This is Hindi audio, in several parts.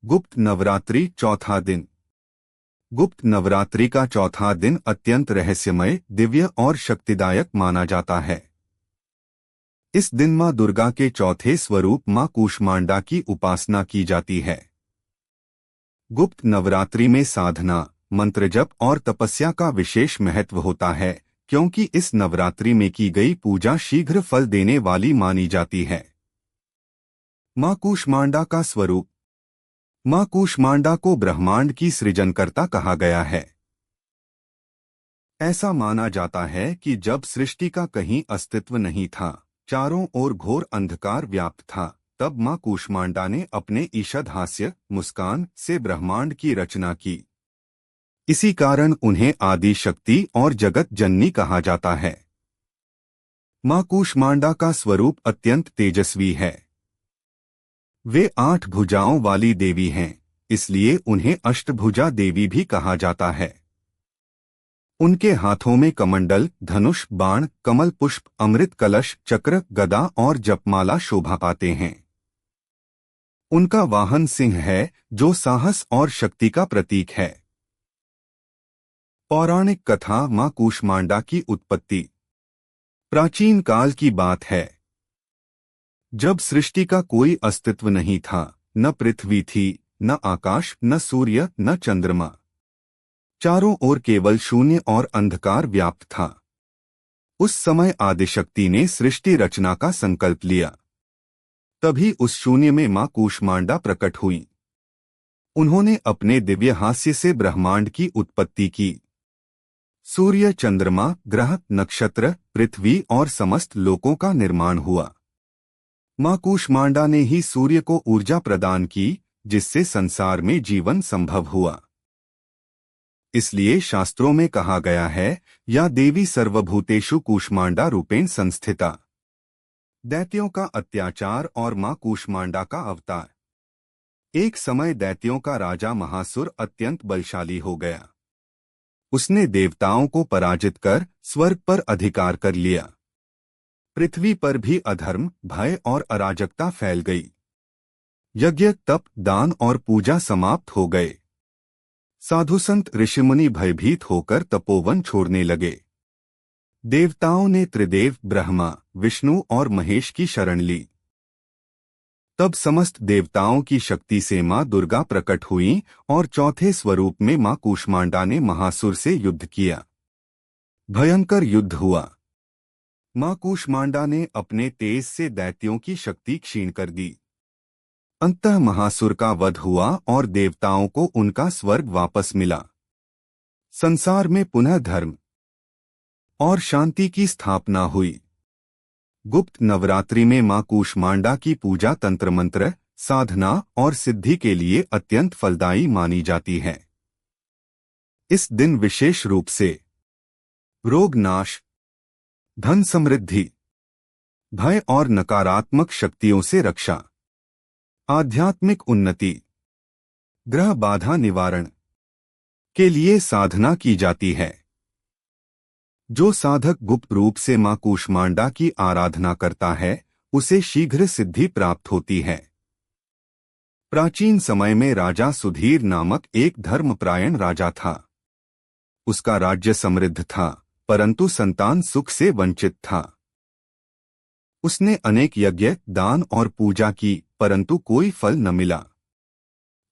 गुप्त नवरात्रि चौथा दिन। गुप्त नवरात्रि का चौथा दिन अत्यंत रहस्यमय, दिव्य और शक्तिदायक माना जाता है। इस दिन मां दुर्गा के चौथे स्वरूप मां कूष्मांडा की उपासना की जाती है। गुप्त नवरात्रि में साधना, मंत्र जप और तपस्या का विशेष महत्व होता है, क्योंकि इस नवरात्रि में की गई पूजा शीघ्र फल देने वाली मानी जाती है। मां कूष्मांडा का स्वरूप। मां कूष्मांडा को ब्रह्मांड की सृजनकर्ता कहा गया है। ऐसा माना जाता है कि जब सृष्टि का कहीं अस्तित्व नहीं था, चारों ओर घोर अंधकार व्याप्त था, तब मां कूष्मांडा ने अपने ईषद हास्य, मुस्कान से ब्रह्मांड की रचना की। इसी कारण उन्हें आदि शक्ति और जगत जननी कहा जाता है। मां कूष्मांडा का स्वरूप अत्यंत तेजस्वी है। वे 8 भुजाओं वाली देवी हैं, इसलिए उन्हें अष्टभुजा देवी भी कहा जाता है। उनके हाथों में कमंडल, धनुष, बाण, कमल पुष्प, अमृत कलश, चक्र, गदा और जपमाला शोभा पाते हैं। उनका वाहन सिंह है, जो साहस और शक्ति का प्रतीक है। पौराणिक कथा। मां कूष्मांडा की उत्पत्ति प्राचीन काल की बात है। जब सृष्टि का कोई अस्तित्व नहीं था, न पृथ्वी थी, न आकाश, न सूर्य, न चंद्रमा। चारों ओर केवल शून्य और अंधकार व्याप्त था। उस समय आदिशक्ति ने सृष्टि रचना का संकल्प लिया। तभी उस शून्य में मां कूष्मांडा प्रकट हुई। उन्होंने अपने दिव्य हास्य से ब्रह्मांड की उत्पत्ति की। सूर्य, चंद्रमा, ग्रह, नक्षत्र, पृथ्वी और समस्त लोकों का निर्माण हुआ। मां कूष्मांडा ने ही सूर्य को ऊर्जा प्रदान की, जिससे संसार में जीवन संभव हुआ। इसलिए शास्त्रों में कहा गया है, या देवी सर्वभूतेषु कूष्मांडा रूपेण संस्थिता। दैत्यों का अत्याचार और मां कूष्मांडा का अवतार। एक समय दैत्यों का राजा महासुर अत्यंत बलशाली हो गया। उसने देवताओं को पराजित कर स्वर्ग पर अधिकार कर लिया। पृथ्वी पर भी अधर्म, भय और अराजकता फैल गई। यज्ञ, तप, दान और पूजा समाप्त हो गए। साधु संत ऋषिमुनि भयभीत होकर तपोवन छोड़ने लगे। देवताओं ने त्रिदेव ब्रह्मा, विष्णु और महेश की शरण ली। तब समस्त देवताओं की शक्ति से मां दुर्गा प्रकट हुई और चौथे स्वरूप में मां कूष्मांडा ने महासुर से युद्ध किया। भयंकर युद्ध हुआ। मां कूष्मांडा ने अपने तेज से दैत्यों की शक्ति क्षीण कर दी। अंततः महासुर का वध हुआ और देवताओं को उनका स्वर्ग वापस मिला। संसार में पुनः धर्म और शांति की स्थापना हुई। गुप्त नवरात्रि में मां कूष्मांडा की पूजा तंत्र मंत्र, साधना और सिद्धि के लिए अत्यंत फलदायी मानी जाती है। इस दिन विशेष रूप से रोग नाश, धन समृद्धि, भय और नकारात्मक शक्तियों से रक्षा, आध्यात्मिक उन्नति, ग्रह बाधा निवारण के लिए साधना की जाती है। जो साधक गुप्त रूप से मां कूष्मांडा की आराधना करता है, उसे शीघ्र सिद्धि प्राप्त होती है। प्राचीन समय में राजा सुधीर नामक एक धर्मपरायण राजा था। उसका राज्य समृद्ध था, परंतु संतान सुख से वंचित था। उसने अनेक यज्ञ, दान और पूजा की, परंतु कोई फल न मिला।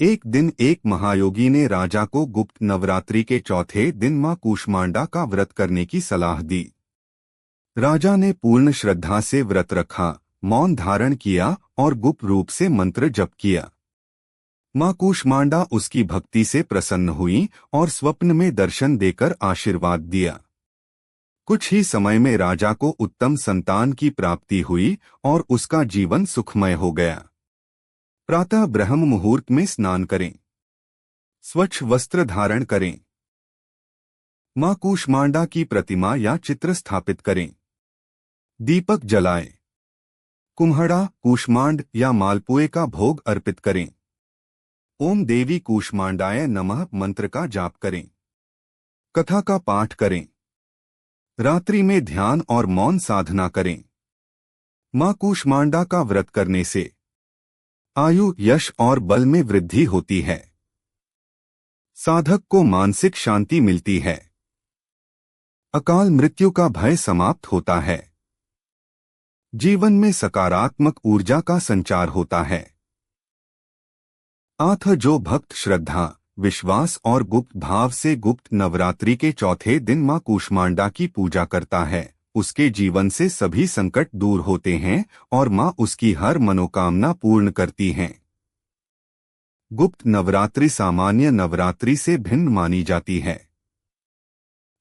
एक दिन एक महायोगी ने राजा को गुप्त नवरात्रि के चौथे दिन मां कूष्मांडा का व्रत करने की सलाह दी। राजा ने पूर्ण श्रद्धा से व्रत रखा, मौन धारण किया और गुप्त रूप से मंत्र जप किया। मां कूष्मांडा उसकी भक्ति से प्रसन्न हुई और स्वप्न में दर्शन देकर आशीर्वाद दिया। कुछ ही समय में राजा को उत्तम संतान की प्राप्ति हुई और उसका जीवन सुखमय हो गया। प्रातः ब्रह्म मुहूर्त में स्नान करें। स्वच्छ वस्त्र धारण करें। मां कूष्मांडा की प्रतिमा या चित्र स्थापित करें। दीपक जलाएं। कुम्हड़ा, कूष्मांड या मालपुए का भोग अर्पित करें। ओम देवी कूष्मांडाय नमः मंत्र का जाप करें। कथा का पाठ करें। रात्रि में ध्यान और मौन साधना करें। मां कूष्मांडा का व्रत करने से आयु, यश और बल में वृद्धि होती है। साधक को मानसिक शांति मिलती है। अकाल मृत्यु का भय समाप्त होता है। जीवन में सकारात्मक ऊर्जा का संचार होता है। जो भक्त श्रद्धा, विश्वास और गुप्त भाव से गुप्त नवरात्रि के चौथे दिन मां कूष्मांडा की पूजा करता है, उसके जीवन से सभी संकट दूर होते हैं और मां उसकी हर मनोकामना पूर्ण करती हैं। गुप्त नवरात्रि सामान्य नवरात्रि से भिन्न मानी जाती है।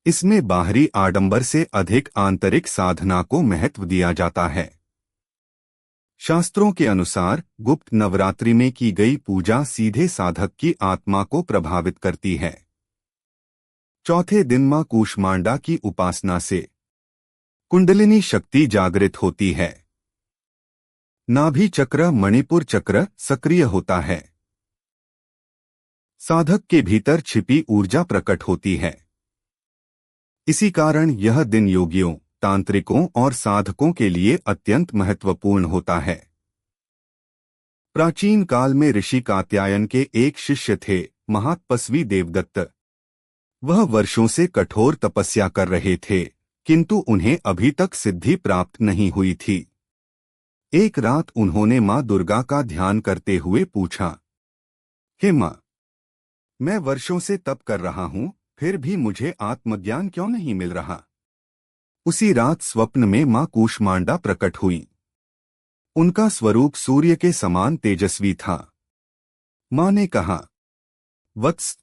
इसमें बाहरी आडंबर से अधिक आंतरिक साधना को महत्व दिया जाता है। शास्त्रों के अनुसार गुप्त नवरात्रि में की गई पूजा सीधे साधक की आत्मा को प्रभावित करती है। चौथे दिन मां कूष्मांडा की उपासना से कुंडलिनी शक्ति जागृत होती है। नाभि चक्र, मणिपुर चक्र सक्रिय होता है। साधक के भीतर छिपी ऊर्जा प्रकट होती है। इसी कारण यह दिन योगियों, तांत्रिकों और साधकों के लिए अत्यंत महत्वपूर्ण होता है। प्राचीन काल में ऋषि कात्यायन के एक शिष्य थे, महातपस्वी देवदत्त। वह वर्षों से कठोर तपस्या कर रहे थे, किंतु उन्हें अभी तक सिद्धि प्राप्त नहीं हुई थी। एक रात उन्होंने मां दुर्गा का ध्यान करते हुए पूछा, हे मां, मैं वर्षों से तप कर रहा हूं, फिर भी मुझे आत्मज्ञान क्यों नहीं मिल रहा? उसी रात स्वप्न में मां कूष्मांडा प्रकट हुई। उनका स्वरूप सूर्य के समान तेजस्वी था। मां ने कहा, वत्स,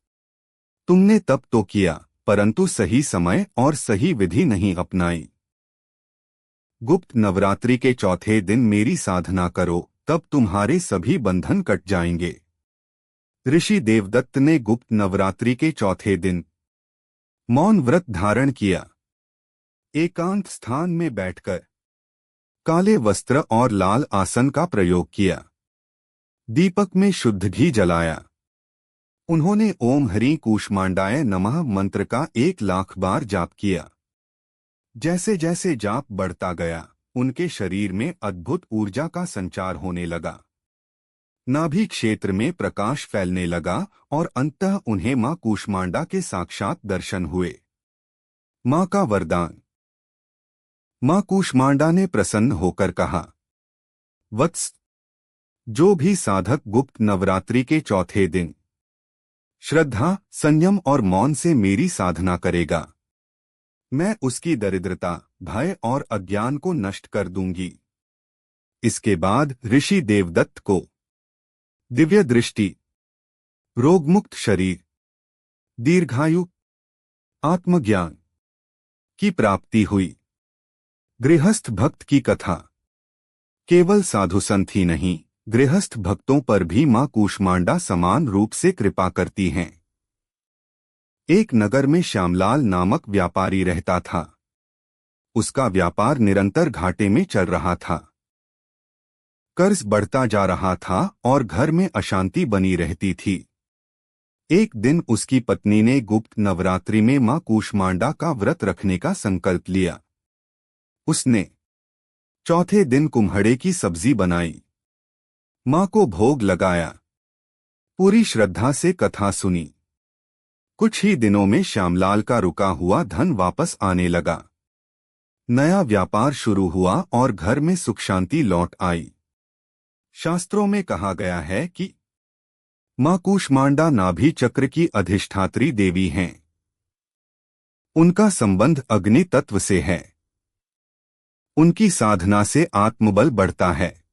तुमने तप तो किया, परंतु सही समय और सही विधि नहीं अपनाई। गुप्त नवरात्रि के चौथे दिन मेरी साधना करो, तब तुम्हारे सभी बंधन कट जाएंगे। ऋषि देवदत्त ने गुप्त नवरात्रि के चौथे दिन मौन व्रत धारण किया। एकांत स्थान में बैठकर काले वस्त्र और लाल आसन का प्रयोग किया। दीपक में शुद्ध घी जलाया। उन्होंने ओम हरि कूष्मांडाय नमः मंत्र का 1,00,000 बार जाप किया। जैसे जैसे जाप बढ़ता गया, उनके शरीर में अद्भुत ऊर्जा का संचार होने लगा। नाभि क्षेत्र में प्रकाश फैलने लगा और अंततः उन्हें मां कूष्मांडा के साक्षात दर्शन हुए। मां का वरदान। मां कूष्मांडा ने प्रसन्न होकर कहा, वत्स, जो भी साधक गुप्त नवरात्रि के चौथे दिन श्रद्धा, संयम और मौन से मेरी साधना करेगा, मैं उसकी दरिद्रता, भय और अज्ञान को नष्ट कर दूंगी। इसके बाद ऋषि देवदत्त को दिव्य दृष्टि, रोगमुक्त शरीर, दीर्घायु, आत्मज्ञान की प्राप्ति हुई। गृहस्थ भक्त की कथा। केवल साधु संत ही नहीं, गृहस्थ भक्तों पर भी मां कूष्मांडा समान रूप से कृपा करती हैं। एक नगर में श्यामलाल नामक व्यापारी रहता था। उसका व्यापार निरंतर घाटे में चल रहा था। कर्ज बढ़ता जा रहा था और घर में अशांति बनी रहती थी। एक दिन उसकी पत्नी ने गुप्त नवरात्रि में मां कूष्मांडा का व्रत रखने का संकल्प लिया। उसने चौथे दिन कुम्हड़े की सब्जी बनाई, मां को भोग लगाया, पूरी श्रद्धा से कथा सुनी। कुछ ही दिनों में श्यामलाल का रुका हुआ धन वापस आने लगा। नया व्यापार शुरू हुआ और घर में सुख शांति लौट आई। शास्त्रों में कहा गया है कि मां कूष्मांडा नाभि चक्र की अधिष्ठात्री देवी हैं। उनका संबंध अग्नि तत्व से है। उनकी साधना से आत्मबल बढ़ता है।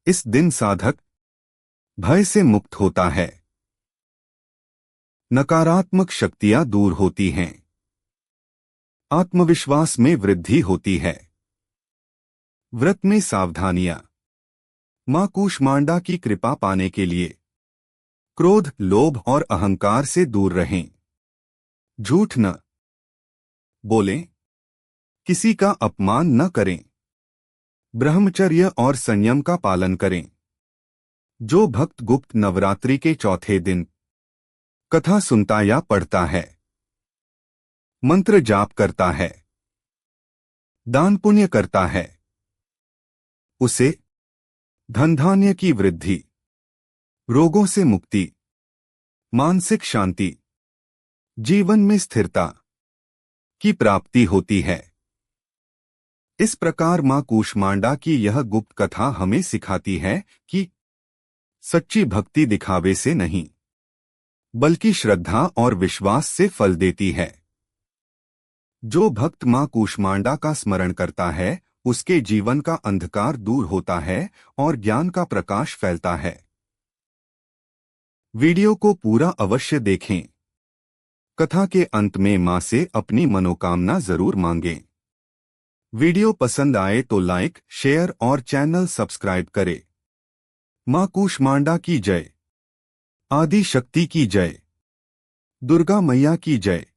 इस दिन साधक भय से मुक्त होता है। नकारात्मक शक्तियां दूर होती हैं। आत्मविश्वास में वृद्धि होती है। व्रत में सावधानियां। मां कूष्मांडा की कृपा पाने के लिए क्रोध, लोभ और अहंकार से दूर रहें। झूठ न बोलें। किसी का अपमान न करें। ब्रह्मचर्य और संयम का पालन करें। जो भक्त गुप्त नवरात्रि के चौथे दिन कथा सुनता या पढ़ता है, मंत्र जाप करता है, दान पुण्य करता है, उसे धन धान्य की वृद्धि, रोगों से मुक्ति, मानसिक शांति, जीवन में स्थिरता की प्राप्ति होती है। इस प्रकार मां कूष्मांडा की यह गुप्त कथा हमें सिखाती है कि सच्ची भक्ति दिखावे से नहीं, बल्कि श्रद्धा और विश्वास से फल देती है। जो भक्त मां कूष्मांडा का स्मरण करता है, उसके जीवन का अंधकार दूर होता है और ज्ञान का प्रकाश फैलता है। वीडियो को पूरा अवश्य देखें। कथा के अंत में मां से अपनी मनोकामना जरूर मांगें। वीडियो पसंद आए तो लाइक, शेयर और चैनल सब्सक्राइब करें। मां कूष्मांडा की जय। आदि शक्ति की जय। दुर्गा मैया की जय।